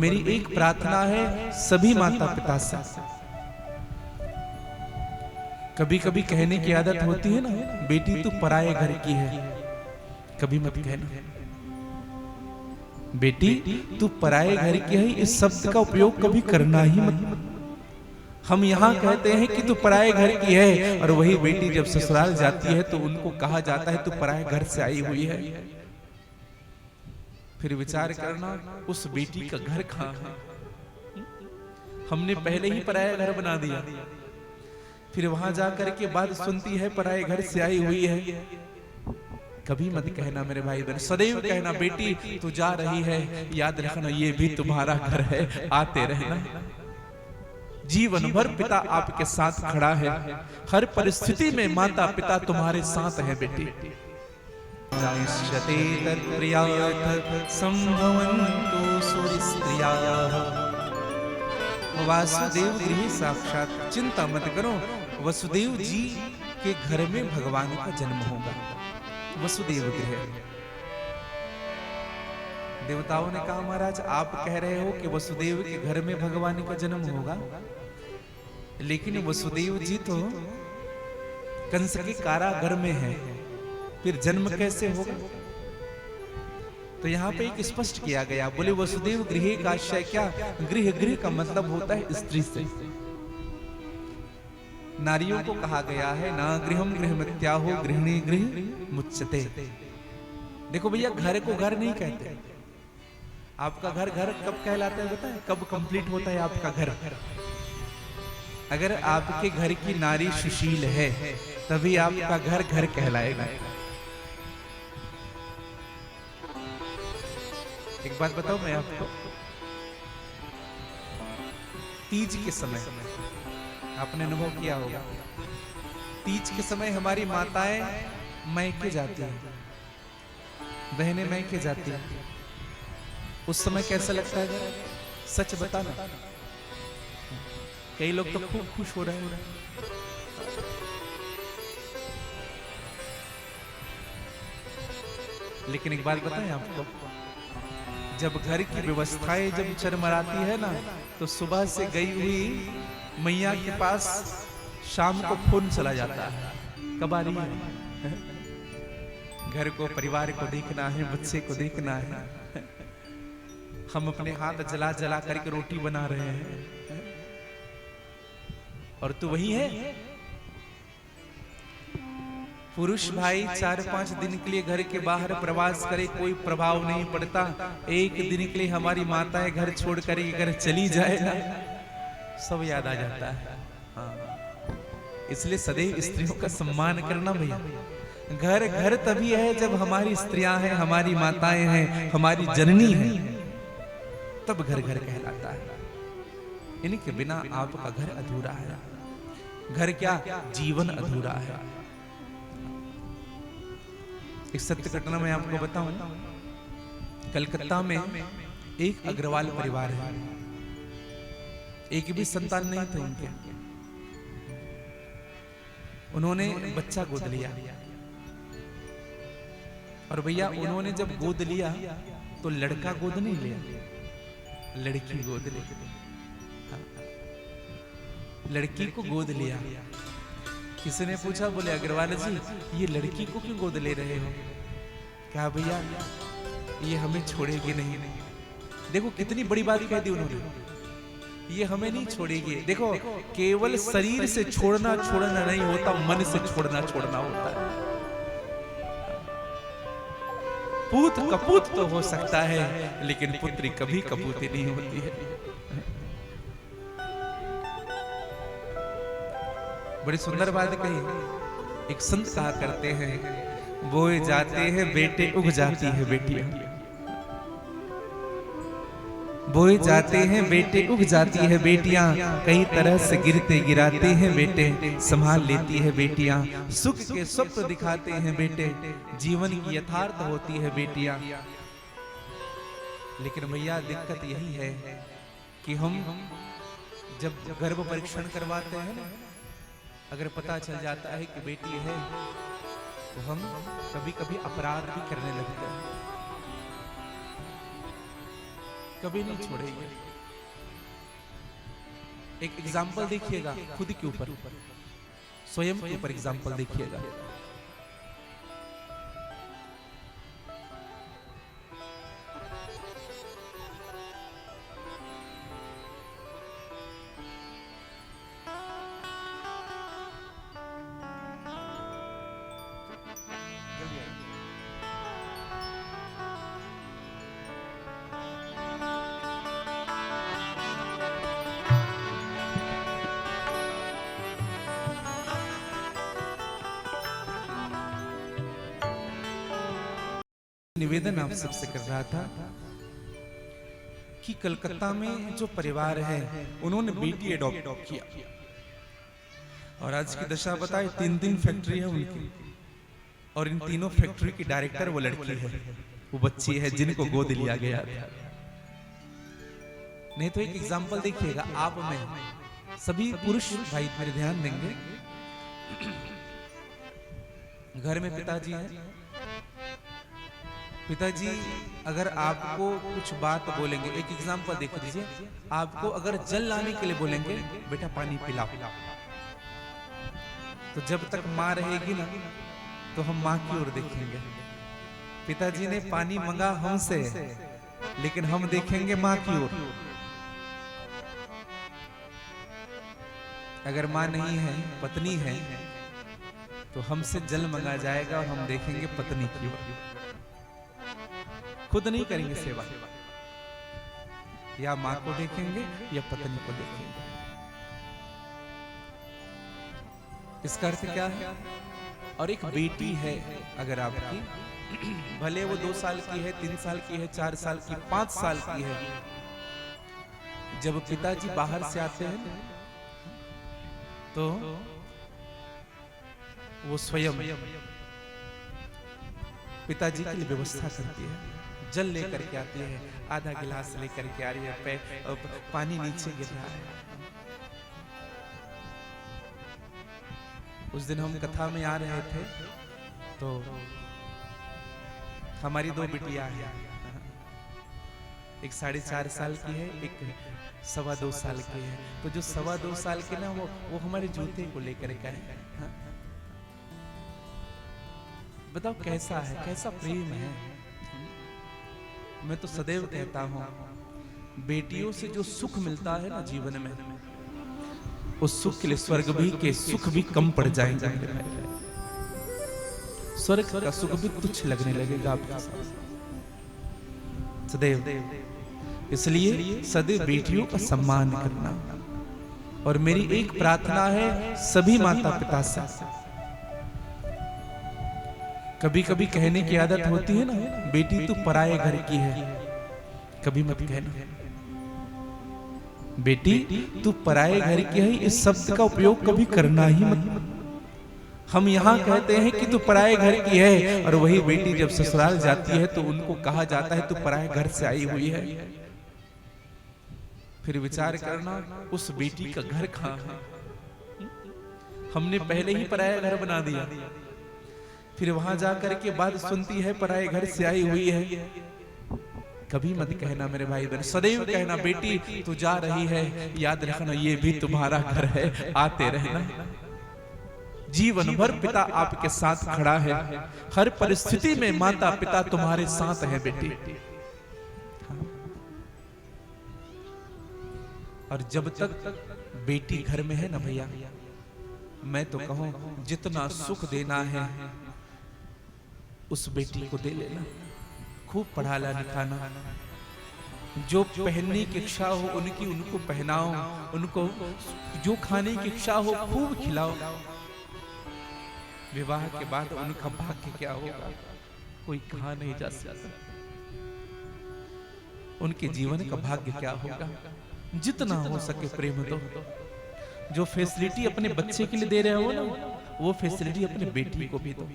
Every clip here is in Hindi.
मेरी एक प्रार्थना है सभी माता पिता से, कभी कभी कहने की आदत होती है ना, बेटी तू पराये घर की है, कभी मत कहना बेटी तू पराये घर की है, इस शब्द का उपयोग कभी करना ही मत। हम यहाँ कहते हैं कि तू पराये घर की है, और वही बेटी जब ससुराल जाती है तो उनको कहा जाता है तू पराये घर से आई हुई है। फिर विचार करना उस बेटी का घर कहाँ है, हमने पहले ही पराया घर बना दिया, फिर वहां जाकर के बात सुनती है पराये घर से आई हुई है। कभी मत कहना मेरे भाई बहन, सदैव कहना बेटी तू जा रही है, याद रखना ये भी तुम्हारा घर है, आते रहना। जीवन भर पिता आपके साथ खड़ा है, हर परिस्थिति में माता पिता तुम्हारे साथ है बेटी। वासुदेव गृह साक्षात, चिंता मत करो, वसुदेव जी के घर में भगवान का जन्म होगा। वसुदेव गृह, देवताओं ने कहा महाराज आप कह रहे हो कि वसुदेव के घर में भगवान का जन्म होगा, लेकिन वसुदेव जी तो कंस के कारागार में है, फिर जन्म कैसे होगा? तो यहाँ पे एक स्पष्ट किया गया, बोले वसुदेव गृह का आशय क्या? गृह, गृह का मतलब होता है स्त्री से। नारियों को कहा गया है ना गृहम गृहमत्याहो गृहिणी गृह मुच्यते। देखो भैया घर को घर नहीं कहते, आपका घर घर कब कहलाता है पता है? कब कंप्लीट होता है आपका घर? अगर आपके घर की नारी सुशील है तभी आपका घर घर कहलाएगा। एक बात बताओ मैं आपको, तीज के समय आपने अनुभव किया होगा, तीज के समय हमारी माताएं मैके जाती हैं, बहनें मैके जाती हैं। उस समय कैसा लगता है? सच बताना, कई लोग तो खूब खुश हो रहे हैं। लेकिन एक बात बताएं आपको, जब घर की व्यवस्थाएं जब चरमराती है ना, तो सुबह से गई हुई मैया के पास शाम को फोन चला जाता है, कब आ रही है? घर को परिवार को देखना है, बच्चे को देखना है, हम अपने हाथ जला जला करके रोटी बना रहे हैं और तू वही है। पुरुष भाई 4-5 दिन के लिए घर के बाहर प्रवास करे, कोई प्रभाव नहीं पड़ता। एक दिन के लिए हमारी माताएं घर छोड़ कर अगर चली जाए ना, सब याद आ जाता है। हाँ, इसलिए सदैव स्त्रियों का सम्मान करना भैया। घर घर तभी है जब हमारी स्त्रियां हैं, हमारी माताएं हैं, हमारी जननी है, तब घर घर कहलाता है। इनके बिना आपका घर अधूरा है। घर क्या, जीवन अधूरा है। एक सत्य घटना मैं आपको बताऊं, कलकत्ता में एक अग्रवाल परिवार है, एक भी संतान नहीं थे उनके। उन्होंने बच्चा गोद लिया, और भैया उन्होंने जब गोद लिया तो लड़का गोद नहीं लिया, लड़की गोद ली। लड़की को गोद लिया। किसी ने पूछा, बोले अग्रवाल जी ये लड़की को क्यों गोद ले रहे हो? क्या भैया ये हमें छोड़ेगी नहीं। देखो कितनी बड़ी बात कह दी उन्होंने, ये हमें नहीं छोड़ेगी। देखो केवल शरीर से छोड़ना छोड़ना नहीं होता, मन से छोड़ना छोड़ना होता है। पूत कपूत तो हो सकता है, लेकिन पुत्री कभी कपूती नहीं होती है। बड़ी सुंदर बात कही। एक संत कहा करते हैं, बोए जाते हैं बेटे उग जाती है बेटियां, बोए जाते हैं बेटे उग जाती है बेटियां, कई तरह से गिरते गिराते हैं बेटे, संभाल लेती है बेटियां, सुख के स्वप्न दिखाते हैं बेटे, जीवन की यथार्थ होती है बेटियां। लेकिन भैया दिक्कत यही है कि हम जब गर्भ परीक्षण करवाते हैं ना, अगर पता चल जाता है कि बेटी है, तो हम कभी कभी अपराध भी करने लगते हैं। कभी नहीं छोड़ेंगे। एक एग्जाम्पल देखिएगा खुद के ऊपर, स्वयं के ऊपर एग्जाम्पल देखिएगा। निवेदन आप सबसे कर रहा था कि कलकत्ता में जो परिवार है उन्होंने बेटी अडॉप्ट किया, और आज की दशा बताए 3 फैक्ट्री है उनकी, और इन तीनों फैक्ट्री की डायरेक्टर वो लड़की है, वो बच्ची है जिनको गोद लिया गया था। नहीं तो एक एग्जाम्पल देखिएगा, आप में सभी पुरुष भाई मेरे ध्यान देंगे, घर में पिताजी हैं, पिताजी अगर आपको कुछ बात बोलेंगे, एक एग्जांपल देख लीजिए, आपको अगर जल लाने के लिए बोलेंगे बेटा पानी पिलाओ, तो जब तक माँ रहेगी ना तो हम माँ की ओर देखेंगे। पिताजी ने पानी मंगा हमसे, लेकिन हम देखेंगे माँ की ओर। अगर माँ नहीं है, पत्नी है, तो हमसे जल मंगा जाएगा और हम देखेंगे पत्नी की ओर, खुद नहीं करेंगे सेवा, या मां को देखेंगे या पत्नी को देखेंगे। इसका अर्थ क्या है? और एक बेटी है अगर आपकी, भले वो 2 साल की है, 3 साल की है, 4 साल की, 5 साल की है, जब पिताजी बाहर से आते हैं तो वो स्वयं पिताजी के लिए व्यवस्था करती है, जल लेकर के आती है, आधा गिलास लेकर के आ रही है, पानी नीचे गिर रहा है। उस दिन हम कथा में आ रहे थे तो हमारी 2 बिटिया हैं, एक 4.5 साल की है, एक 2.25 साल की है। तो जो 2.25 साल की ना वो हमारे जूते को लेकर के आए। बताओ कैसा है, कैसा प्रेम है। मैं तो सदैव कहता हूं, बेटियों से जो सुख मिलता है ना जीवन में, उस सुख के लिए स्वर्ग भी के सुख भी कम पड़ जाएंगे। स्वर्ग का सुख भी तुच्छ लगने लगेगा आपके साथ सदैव। इसलिए सदैव बेटियों का सम्मान करना। और मेरी एक प्रार्थना है सभी माता पिता से, कभी कभी कहने की आदत होती है ना, बेटी तू पराये घर की है, कभी मत कहना बेटी तू पराये घर की है। इस शब्द का उपयोग कभी करना ही मत। हम यहाँ कहते हैं कि तू पराये घर की है, और वही बेटी जब ससुराल जाती है तो उनको कहा जाता है तू पराये घर से आई हुई है। फिर विचार करना उस बेटी का घर कहाँ है? हमने पहले ही पराया घर बना दिया, फिर वहां जाकर के बात सुनती है पराये घर से आई हुई है। कभी मत कहना मेरे भाई बहन, सदैव कहना बेटी तू जा रही है, याद रखना ये भी तुम्हारा घर है, आते रहना। जीवन भर पिता आपके साथ खड़ा है, हर परिस्थिति में माता पिता तुम्हारे साथ है बेटी। और जब तक बेटी घर में है ना भैया, मैं तो कहूं जितना सुख देना है उस बेटी को दे लेना। खूब पढ़ाना लिखाना, जो पहनने की इच्छा हो उनकी उनको पहनाओ, उनको जो खाने की इच्छा हो खूब खिलाओ। विवाह के बाद उनका भाग्य क्या होगा कोई कहा नहीं जा सकता। उनके जीवन का भाग्य क्या होगा। जितना हो सके प्रेम दो। जो फैसिलिटी अपने बच्चे के लिए दे रहे हो ना, वो फैसिलिटी अपने बेटी को भी दो।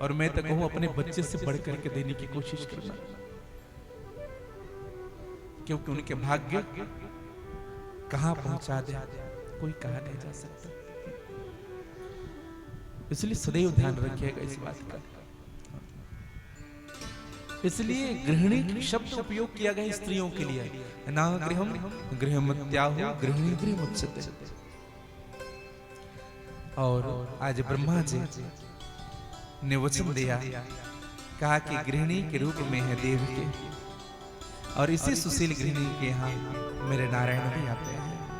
और मैं तो कहूं अपने बच्चे से बढ़ करके देने की कोशिश करना, क्योंकि उनके भाग्य कहां पहुंचा दे कोई कहा नहीं जा सकता। इसलिए सदैव ध्यान रखिएगा इस बात का। इसलिए गृहिणी शब्द उपयोग किया गया स्त्रियों के लिए। ना गृहम गृहमत्याहु गृहिणी गृहमुच्यते। और आज ब्रह्मा जी ने वचन दिया, कहा कि गृहिणी के रूप में है देव के, और इसी सुशील गृहिणी के यहाँ मेरे नारायण भी आते हैं।